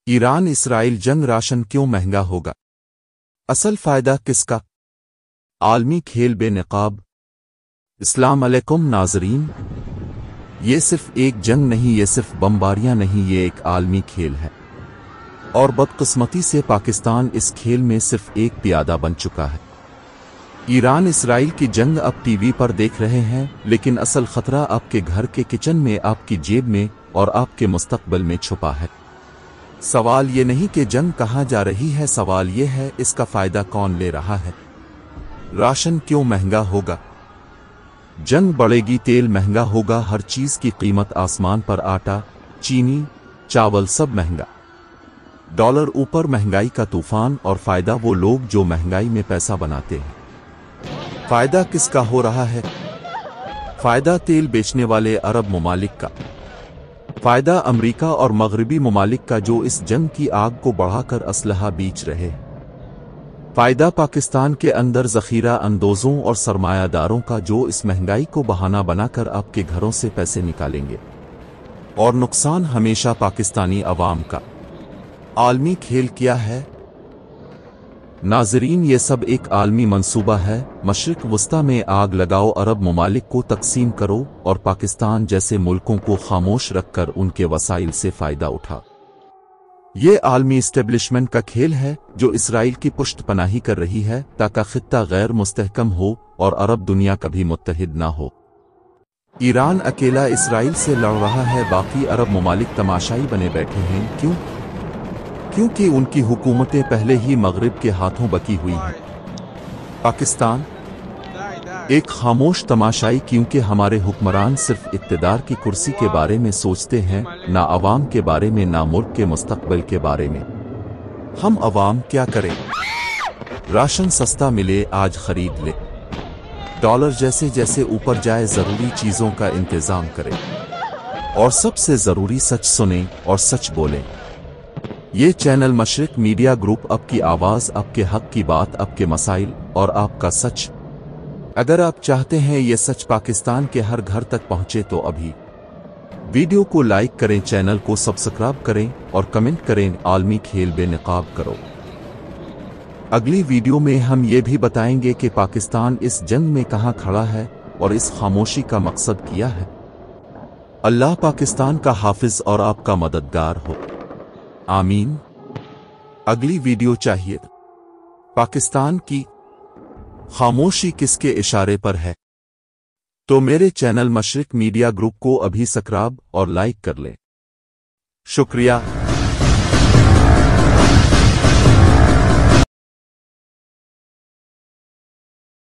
Iran Israel जंग ration क्यों महंगा होगा? असल फायदा किसका? आलमी खेल बेनकाब। अस्सलाम अलैकुम नाजरीन, ये सिर्फ एक जंग नहीं, ये सिर्फ बमबारियां नहीं, ये एक आलमी खेल है। और बदकिस्मती से पाकिस्तान इस खेल में सिर्फ एक पियादा बन चुका है। ईरान इसराइल की जंग अब टीवी पर देख रहे हैं, लेकिन असल खतरा आपके घर के किचन में, आपकी जेब में और आपके मुस्तकबिल में छुपा है। सवाल ये नहीं कि जंग कहाँ जा रही है, सवाल ये है इसका फायदा कौन ले रहा है। राशन क्यों महंगा होगा? जंग बढ़ेगी, तेल महंगा होगा, हर चीज की कीमत आसमान पर, आटा, चीनी, चावल सब महंगा। डॉलर ऊपर, महंगाई का तूफान। और फायदा वो लोग जो महंगाई में पैसा बनाते हैं। फायदा किसका हो रहा है? फायदा तेल बेचने वाले अरब ममालिक का। फायदा अमेरिका और मगरबी ममालिक का जो इस जंग की आग को बढ़ाकर असलहा बेच रहे हैं। फायदा पाकिस्तान के अंदर जखीरा अंदोजों और सरमायादारों का जो इस महंगाई को बहाना बनाकर आपके घरों से पैसे निकालेंगे। और नुकसान हमेशा पाकिस्तानी अवाम का। आलमी खेल क्या है नाजरीन? ये सब एक आलमी मंसूबा है। मशरिक वस्ता में आग लगाओ, अरब ममालिक को तकसीम करो और पाकिस्तान जैसे मुल्कों को खामोश रखकर उनके वसाइल से फायदा उठा। ये आलमी इस्टेब्लिशमेंट का खेल है जो इसराइल की पुष्टपनाही कर रही है ताकि खित्ता गैर मुस्तहकम हो और अरब दुनिया कभी मुत्तहिद ना हो। ईरान अकेला इसराइल से लड़ रहा है, बाकी अरब ममालिक तमाशाई बने बैठे हैं। क्यों? क्योंकि उनकी हुकूमतें पहले ही मगरिब के हाथों बकी हुई हैं। पाकिस्तान एक खामोश तमाशाई, क्योंकि हमारे हुक्मरान सिर्फ इक़्तिदार की कुर्सी के बारे में सोचते हैं, ना अवाम के बारे में, ना मुल्क के मुस्तकबिल के बारे में। हम अवाम क्या करें? राशन सस्ता मिले, आज खरीद ले। डॉलर जैसे जैसे ऊपर जाए, जरूरी चीजों का इंतजाम करें। और सबसे जरूरी, सच सुनें और सच बोलें। ये चैनल मशरिक मीडिया ग्रुप, आपकी आवाज, आपके हक की बात, आपके मसाइल और आपका सच। अगर आप चाहते हैं ये सच पाकिस्तान के हर घर तक पहुंचे तो अभी वीडियो को लाइक करें, चैनल को सब्सक्राइब करें और कमेंट करें। आलमी खेल बेनकाब करो। अगली वीडियो में हम ये भी बताएंगे कि पाकिस्तान इस जंग में कहां खड़ा है और इस खामोशी का मकसद क्या है। अल्लाह पाकिस्तान का हाफिज और आपका मददगार हो, आमीन। अगली वीडियो चाहिए पाकिस्तान की खामोशी किसके इशारे पर है, तो मेरे चैनल मशरिक मीडिया ग्रुप को अभी सब्सक्राइब और लाइक कर लें। शुक्रिया।